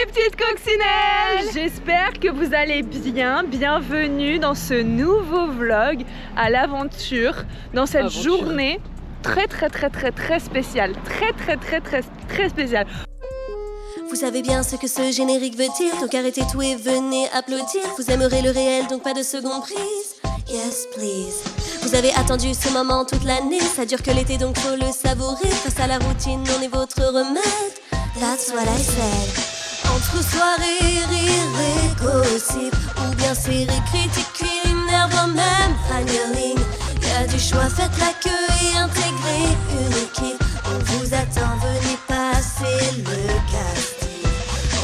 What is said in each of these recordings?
mes petites coccinelles! J'espère que vous allez bien. Bienvenue dans ce nouveau vlog à l'aventure, dans cette journée très spéciale. Très spéciale. Vous savez bien ce que ce générique veut dire, donc arrêtez tout et venez applaudir. Vous aimerez le réel, donc pas de seconde prise. Yes, please. Vous avez attendu ce moment toute l'année, ça dure que l'été, donc faut le savourer. Face à la routine, on est votre remède. That's what I said. Entre soirée, rire et gossip, ou bien série critique culinaire dans même paneling. Y'a du choix, faites la queue et intégrez une équipe. On vous attend, venez passer le casting.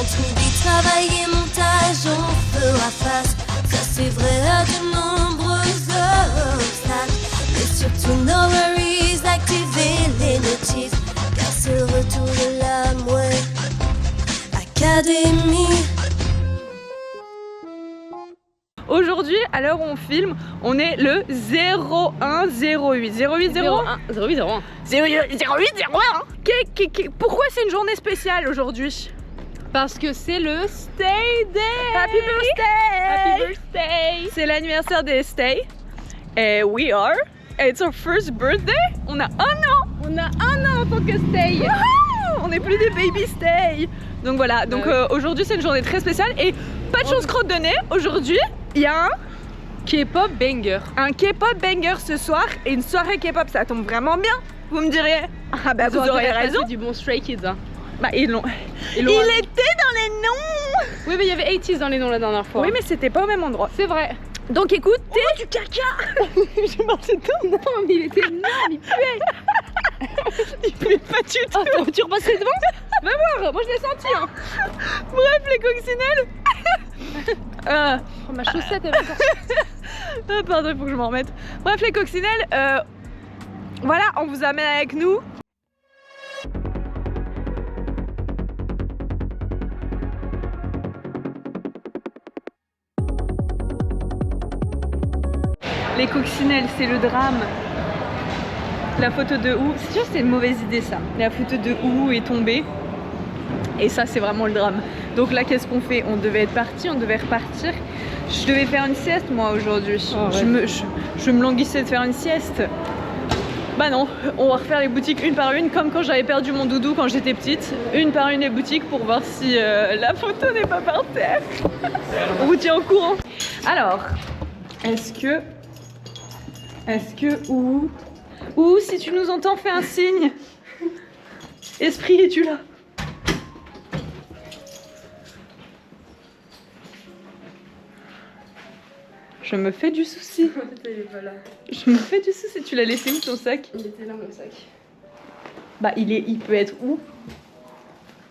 Entre oubli, travail et montage, on fera face. Ça c'est vrai à de nombreux obstacles. Mais surtout, no worries, activez les notifs. Car c'est le retour de la Mouais Académie. Aujourd'hui, à l'heure où on filme, on est le 0108. 0801 Pourquoi c'est une journée spéciale aujourd'hui? Parce que c'est le Stay Day. Happy birthday! Happy birthday! C'est l'anniversaire des Stay. Et we are. It's our first birthday. On a 1 an. On a 1 an en tant que Stay. Wouhou! On n'est plus des baby Stay. Donc voilà, donc aujourd'hui c'est une journée très spéciale. Et pas de chance crotte de nez. Aujourd'hui, il y a un K-pop banger. Un K-pop banger ce soir. Et une soirée K-pop, ça tombe vraiment bien. Vous me direz, ah bah vous aurez raison. C'est du bon Stray Kids. Hein. Bah ils l'ont. Il était dans les noms. Oui mais il y avait 80s dans les noms la dernière fois. Oui mais c'était pas au même endroit. C'est vrai. Donc écoute, du caca. J'ai marché tout. Non mais il était énorme, il puait. Il puait pas du tout. Oh, tu repassais devant? Va voir, moi je l'ai senti hein. Bref les coccinelles. Oh, ma chaussette elle va Pardon, il faut que je m'en remette. Bref les coccinelles, voilà, on vous amène avec nous. Les coccinelles, c'est le drame. La photo de Ou, c'est sûr c'est une mauvaise idée ça. La photo de Ou est tombée. Et ça c'est vraiment le drame. Donc là qu'est-ce qu'on fait? On devait être parti, on devait repartir. Je devais faire une sieste moi aujourd'hui. Oh, ouais. Je me languissais de faire une sieste. Bah non, on va refaire les boutiques une par une comme quand j'avais perdu mon doudou quand j'étais petite. Une par une les boutiques pour voir si la photo n'est pas par terre. On vous tient au courant. Alors, est-ce que ou si tu nous entends, fais un signe. Esprit, es-tu là? Je me fais du souci. Je me fais du souci. Tu l'as laissé où ton sac? Il était là mon sac. Bah il peut être où?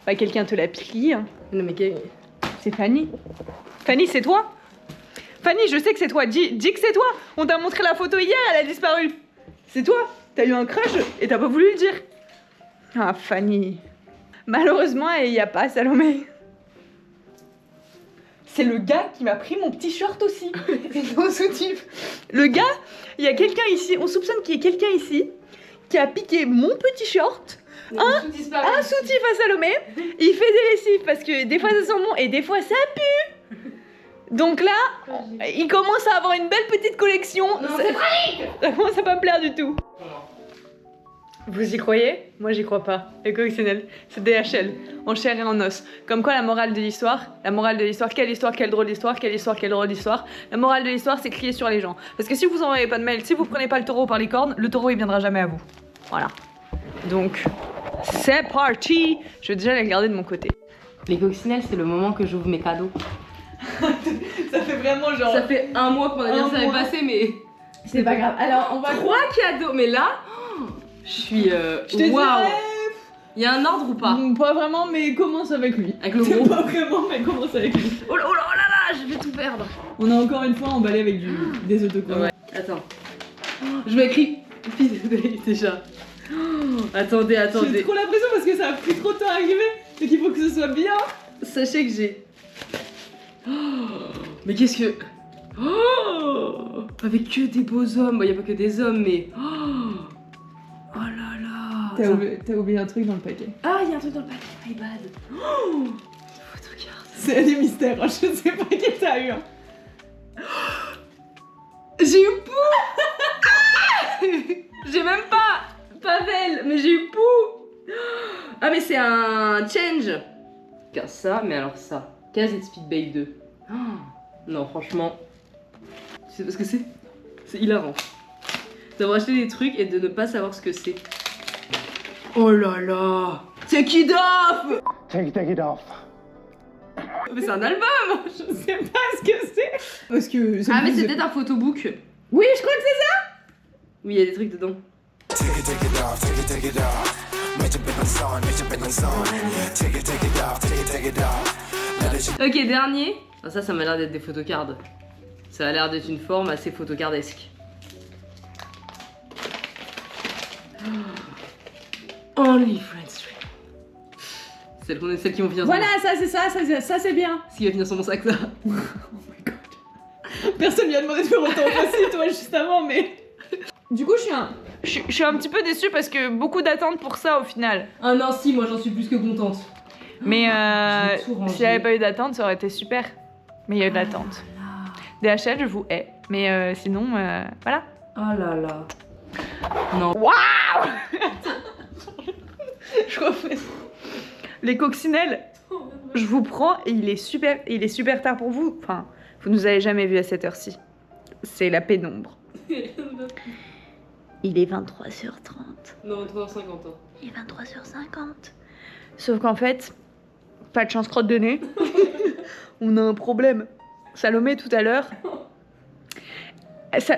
Bah quelqu'un te l'a plié. Hein. Non mais quel... C'est Fanny. Fanny, c'est toi? Fanny, je sais que c'est toi. Dis que c'est toi. On t'a montré la photo hier, elle a disparu. C'est toi. T'as eu un crush et t'as pas voulu le dire. Ah Fanny. Malheureusement, il n'y a pas Salomé. C'est le gars qui m'a pris mon petit short aussi. C'est ton soutif. Le gars, il y a quelqu'un ici, on soupçonne qu'il y ait quelqu'un ici qui a piqué mon petit short. Un soutif à Salomé. Il fait des lessives parce que des fois ça sent bon et des fois ça pue. Donc là, il commence à avoir une belle petite collection. Non, ça commence à pas me plaire du tout. Vous y croyez? Moi j'y crois pas. Les coccinelles, c'est DHL, en chair et en os. Comme quoi la morale de l'histoire, quelle histoire, quelle drôle d'histoire, quelle histoire, quelle drôle d'histoire. La morale de l'histoire, c'est crier sur les gens. Parce que si vous envoyez pas de mail, si vous prenez pas le taureau par les cornes, le taureau il viendra jamais à vous. Voilà. Donc, c'est parti. Je vais déjà les garder de mon côté. Les coccinelles, c'est le moment que j'ouvre mes cadeaux. Ça fait vraiment genre... Ça fait 1 mois qu'on a dit que ça avait passé mais... C'est pas grave. Alors on va... 3 cadeaux. Mais là, je suis... Waouh. Il y a un ordre ou pas? Pas vraiment, mais commence avec lui. Avec le gros. Pas vraiment, mais commence avec lui. Oh là là, je vais tout perdre. On a encore une fois emballé avec des autocollants. Ouais. Attends. Je m'écris. Déjà. Attendez. J'ai trop l'impression parce que ça a pris trop de temps à arriver et qu'il faut que ce soit bien. Sachez que j'ai... Mais qu'est-ce que... Avec que des beaux hommes. Bon, y a pas que des hommes, mais... Oh là là. T'as oublié un truc dans le paquet. Ah, il y a un truc dans le paquet. My bad. C'est des mystères, hein. Je sais pas qui t'as eu. Hein. J'ai eu Pou. J'ai même pas Pavel, mais j'ai eu Pou. Ah mais c'est un change. Car ça, mais alors ça. Kazed Speedbake 2. Oh, non franchement, tu sais pas ce que c'est? C'est hilarant. D'avoir acheté des trucs et de ne pas savoir ce que c'est. Oh là là. Take it off. Take it off. Mais c'est un album. Je sais pas ce que c'est. Parce que. Ah mais c'est peut-être un photobook. Oui, je crois que c'est ça. Oui, il y a des trucs dedans. Take it off, take it off. Make it big on song, make it big on song. Take it off, take it off. Ok, dernier. Ah, ça m'a l'air d'être des photocards. Ça a l'air d'être une forme assez photocardesque. Only Friends Stream. Celle qui vont finir Voilà, ça c'est ça c'est bien. Ce qui va finir sur mon sac là. Oh my god. Personne lui a demandé de faire autant facile, toi, juste avant, mais. Du coup, je suis un petit peu déçue parce que beaucoup d'attentes pour ça au final. Ah non, si, moi j'en suis plus que contente. Mais j'ai tout rangé. s'il n'y avait pas eu d'attente, ça aurait été super. Mais il y a eu de l'attente. DHL, je vous hais. Mais sinon, voilà. Oh là là. Non. Waouh. Je refais ça. Les coccinelles, je vous prends et il est super tard pour vous. Enfin, vous nous avez jamais vus à cette heure-ci. C'est la pénombre. Il est 23h30. Non, 3h50. Hein. Il est 23h50. Sauf qu'en fait, pas de chance crotte de nez. On a un problème. Salomé, tout à l'heure,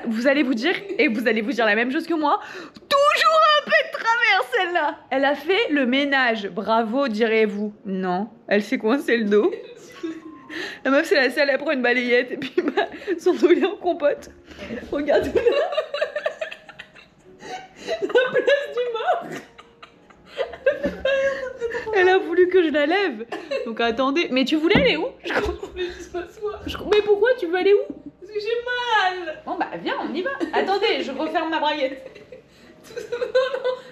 vous allez vous dire, et vous allez vous dire la même chose que moi, toujours un peu de travers celle-là. Elle a fait le ménage. Bravo, direz-vous. Non, elle s'est coincée le dos. La meuf, c'est la seule, elle prend une balayette et puis bah, son dos il est en compote. Regarde là. La place du mort. Elle a voulu que je la lève. Donc attendez. Mais tu voulais aller où? Je voulais juste m'asseoir. Mais pourquoi tu veux aller où? Parce que j'ai mal. Bon bah viens, on y va. Attendez, je referme ma braguette.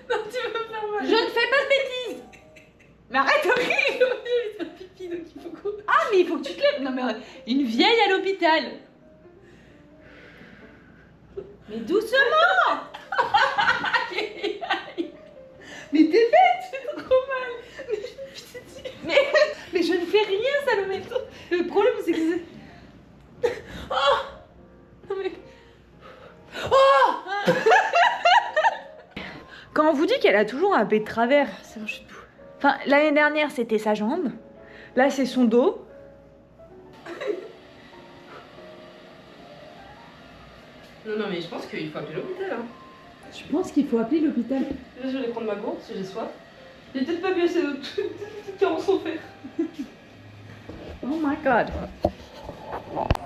Non, tu veux me faire mal. Je ne fais pas de bêtises. Mais arrête de rire. Je vais faire pipi, donc il faut qu'on... Ah mais il faut que tu te lèves. Non mais une vieille à l'hôpital. Mais doucement. Mais t'es bête, c'est trop mal. Mais je ne fais rien, Salomé. Le problème c'est que c'est... Oh non mais... Oh Quand on vous dit qu'elle a toujours un peu de travers, ça marche tout. Enfin, l'année dernière c'était sa jambe, là c'est son dos. Non, mais je pense qu'il faut appeler l'hôpital. Hein. Je pense qu'il faut appeler l'hôpital. Là, je vais aller prendre ma gourde si j'ai soif. J'ai peut-être pas bu assez d'eau. Car on s'en fait. Oh my god.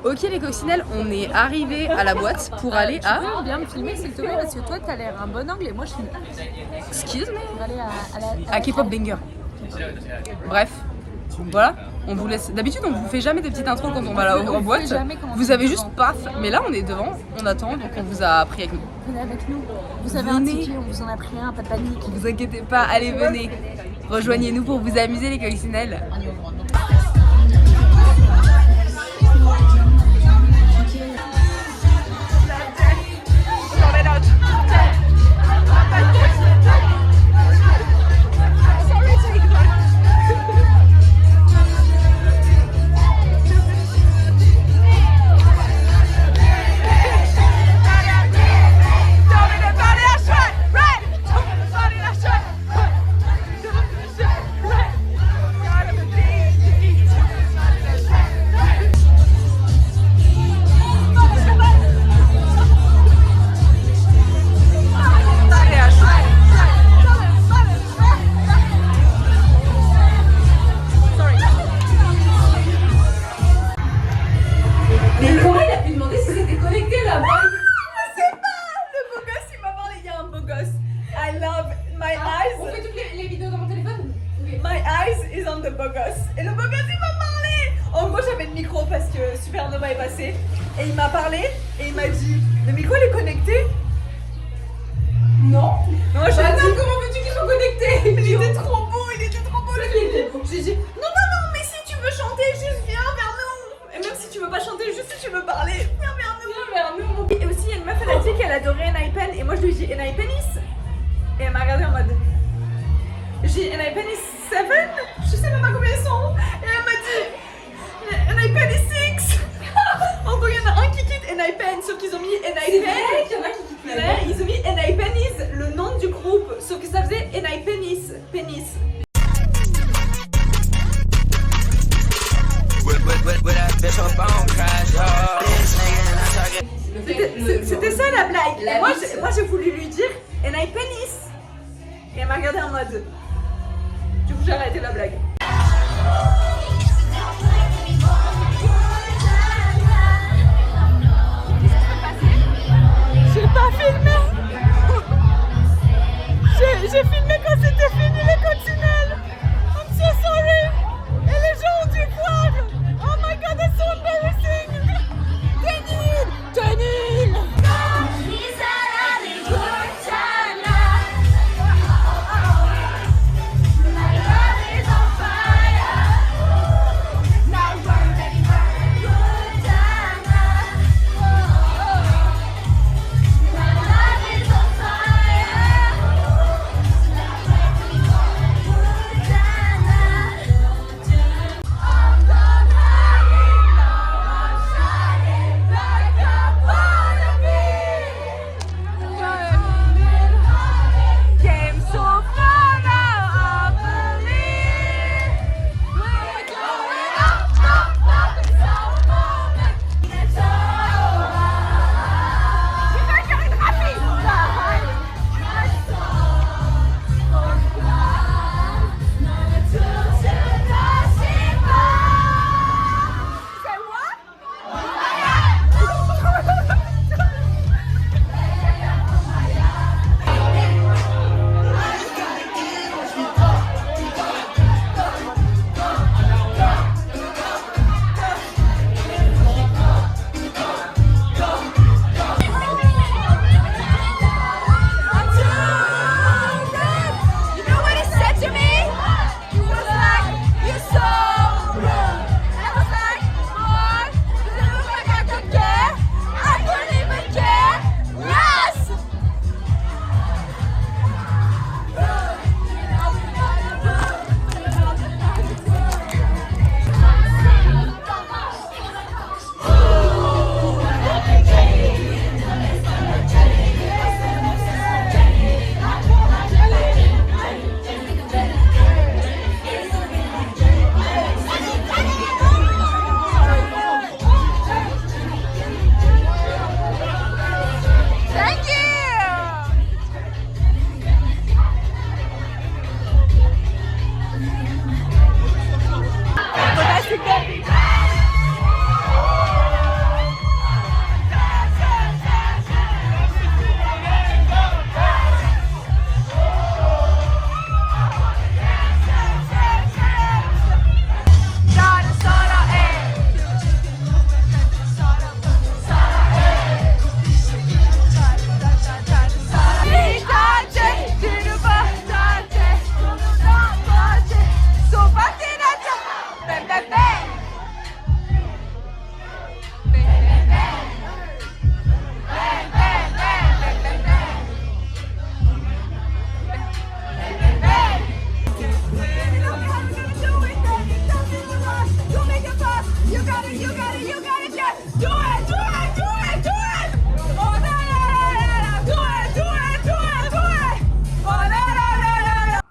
Ok les coccinelles, on est arrivé à la boîte pour aller à... Tu peux bien me filmer s'il te plaît parce que toi t'as l'air un bon angle et moi je suis Excuse me. pour aller à la À K-pop banger. Bref, voilà, on vous laisse. D'habitude on vous fait jamais des petites intros quand on va en boîte. Vous avez juste paf, mais là on est devant, on attend, donc on vous a pris avec nous. Venez avec nous. Vous avez Venez. un ticket, on vous en a pris un, pas de panique. Vous inquiétez pas, allez venez. Rejoignez-nous pour vous amuser les coccinelles. Et le beau gosse il m'a parlé. En gros j'avais le micro parce que Supernova est passé. Et il m'a parlé et il m'a dit le micro il est connecté? Non. Non, j'ai dit comment veux-tu qu'ils soient connectés? Il était trop beau, J'ai dit non mais si tu veux veux chanter, juste viens vers nous. Et même si tu veux pas chanter, juste si tu veux parler, viens vers nous. Viens vers nous. Et aussi, il y a une meuf, elle a dit qu'elle adorait N.I.Pen. Et moi, je lui ai dit N.I.Penis. Et elle m'a regardé en mode. J'ai dit N.I.Penis 7. Je sais même pas combien ils sont. Et elle m'a dit N.I.Penis 6. En gros, il y en a un qui quitte N.I.Pen, sauf qu'ils ont mis N.I.Pen. Il y en a qui quittent la Ouais, ils ont mis N.I.Penis, le nom du groupe, sauf que ça faisait N.I.Penis. Pénis. C'était ça la blague. La Et moi, vis. moi j'ai voulu lui dire N.I.Penis. Et elle m'a regardé en mode. Du coup j'ai arrêté la blague. J'ai pas filmé. J'ai filmé quand c'était fini les coccinelles. I'm so sorry. Et les gens ont dû voir. Oh my god, that's so embarrassing. Tenil.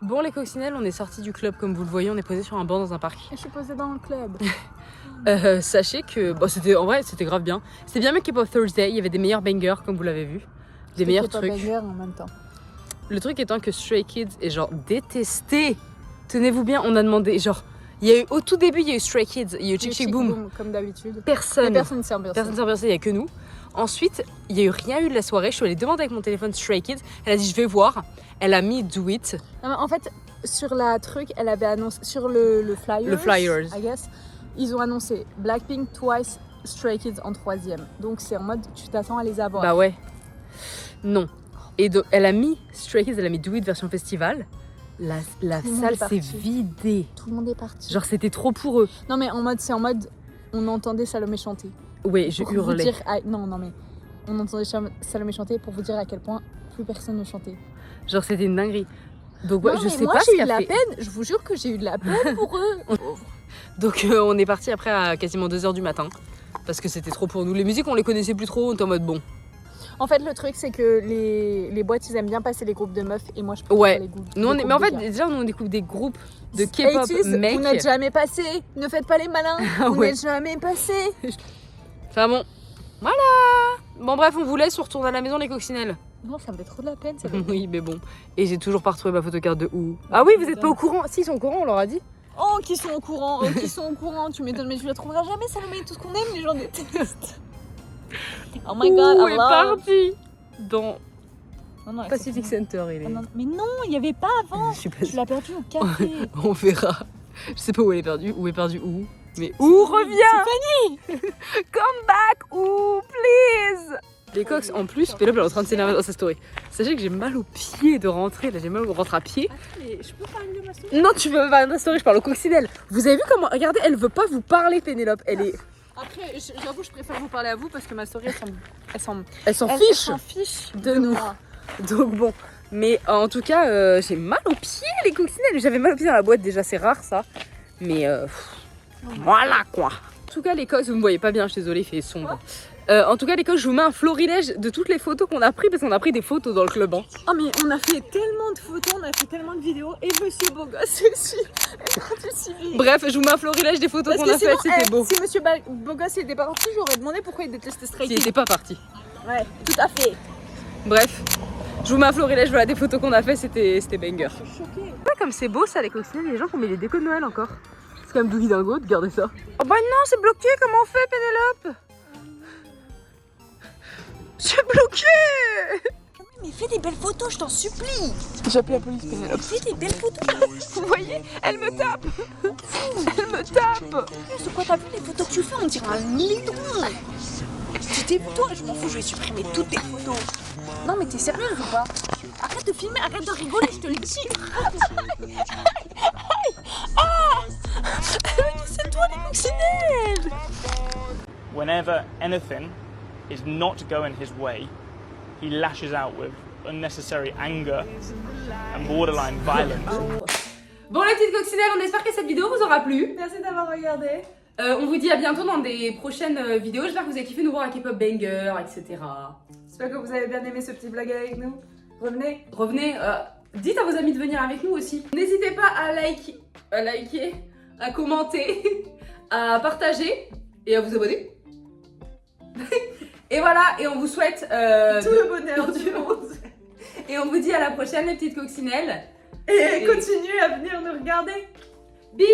Bon les coccinelles, on est sortis du club comme vous le voyez, on est posé sur un banc dans un parc. Je suis posée dans le club. Sachez que bon, c'était en vrai c'était grave bien. C'était bien mieux qu'K-Pop Thursday, il y avait des meilleurs bangers comme vous l'avez vu. Des meilleurs trucs. Banger en même temps. Le truc étant que Stray Kids est genre détesté. Tenez-vous bien, on a demandé genre il y a eu au tout début il y a eu Stray Kids, il y a eu Chick Chick Boom. Comme d'habitude. Personne. Personne ne s'est ambiancé. Personne s'est ambiancé, il n'y a que nous. Ensuite, il n'y a eu rien eu de la soirée. Je suis allée demander avec mon téléphone Stray Kids. Elle a dit je vais voir. Elle a mis Do It. Non, mais en fait, sur la truc, elle avait annoncé sur le Flyers. Le Flyers. I guess. Ils ont annoncé Blackpink, Twice, Stray Kids en 3e. Donc c'est en mode tu t'attends à les avoir. Bah ouais. Non. Et elle a mis Stray Kids, elle a mis Do It version festival. La Tout le monde salle est s'est parti. vidée. Tout le monde est parti. Genre c'était trop pour eux. Non mais c'est en mode, on entendait Salomé chanter. Ouais, je Pour vous hurlais. dire non mais on entendait Salomé chanter pour vous dire à quel point plus personne ne chantait. Genre c'était une dinguerie. Donc ouais, Non, je mais sais moi, pas j'ai ce eu de qu'a la fait. peine. Je vous jure que j'ai eu de la peine pour eux. Donc on est parti après à quasiment 2h du matin. Parce que c'était trop pour nous. Les musiques on les connaissait plus trop, on était en mode bon. En fait, le truc, c'est que les boîtes, ils aiment bien passer les groupes de meufs et moi, je préfère Ouais. les groupes. Nous, les mais en groupes fait, de gars. déjà, nous, on découvre des groupes de K-pop 80s, mecs. vous n'êtes jamais passé. Ne faites pas les malins. Ah Vous ouais. n'êtes jamais passé. Enfin bon, voilà. Bon, bref, on vous laisse, on retourne à la maison, les coccinelles. Non, ça me fait trop de la peine. Ça Oui, mais bon. Et j'ai toujours pas retrouvé ma photocarte de où. Ah oui, vous êtes pas au courant. Si, ils sont au courant, on leur a dit. Oh, qui sont au courant. Oh, qui sont au courant. Tu m'étonnes, mais tu la trouveras jamais, Salomé. Tout ce qu'on aime, les gens détestent. Oh my god, Où I est love. parti dans Non, non, Pacific Center, il est. Ah, non, mais non, il n'y avait pas avant. Je suis pas Tu sûre. l'as perdu au café. On verra. Je sais pas où elle est perdue, où. Mais où reviens Come back, où, please. Les cox, en plus, Pélope elle est en train de s'énerver dans sa story. Sachez que j'ai mal aux pieds de rentrer, là j'ai mal au rentre à pied. Attends, mais je peux parler de ma story? Non, tu veux pas parler de la story, je parle au coccinelle. Vous avez vu comment, regardez, elle veut pas vous parler, Pénélope. Elle est. Après, j'avoue, je préfère vous parler à vous parce que ma story, elle s'en fiche de nous. moi. Donc bon, mais en tout cas, j'ai mal aux pieds, les coccinelles. J'avais mal aux pieds dans la boîte déjà, c'est rare ça. Mais voilà quoi. En tout cas, les coques, vous me voyez pas bien, je suis désolée, il fait sombre. En tout cas, les coques, je vous mets un florilège de toutes les photos qu'on a pris parce qu'on a pris des photos dans le club. Hein. Oh, mais on a fait tellement de photos, on a fait tellement de vidéos et Monsieur Bogos aussi. Elle a participé. Bref, je vous mets un florilège des photos Parce qu'on que a faites, sinon, c'était beau. si Monsieur Bogos était pas parti, j'aurais demandé pourquoi il détestait Stray Qui Kids. était pas parti. Ouais, tout à fait. Bref, je vous mets un florilège, voilà des photos qu'on a fait, c'était banger. Je suis choquée. Comme c'est beau ça, les coccinelles, les gens qui ont mis les décos de Noël encore. C'est quand même Dougie Dingo de garder ça. Oh bah non, c'est bloqué, comment on fait, Pénélope? C'est bloqué! Mais fais des belles photos, je t'en supplie. J'appelle la police, Pénélope. Fais des belles photos. Vous voyez, elle me tape! Elle me tape! C'est quoi, t'as vu les photos que tu fais? On dirait un million. C'est tes photos, je m'en fous, je vais supprimer toutes tes photos. Non mais t'es sérieuse ou pas? Arrête de filmer, arrête de rigoler, je te le dis. C'est toi les coccinelles. Whenever anything is not going his way, he lashes out with unnecessary anger and borderline violence. Bon les petites coccinelles, on espère que cette vidéo vous aura plu. Merci d'avoir regardé. On vous dit à bientôt dans des prochaines vidéos. J'espère que vous avez kiffé nous voir à K-pop Banger, etc. J'espère que vous avez bien aimé ce petit vlog avec nous. Revenez, dites à vos amis de venir avec nous aussi. N'hésitez pas à liker, à commenter, à partager et à vous abonner. Et voilà, et on vous souhaite Tout le bonheur du monde. Et on vous dit à la prochaine les petites coccinelles. Et continuez à venir nous regarder. Bisous.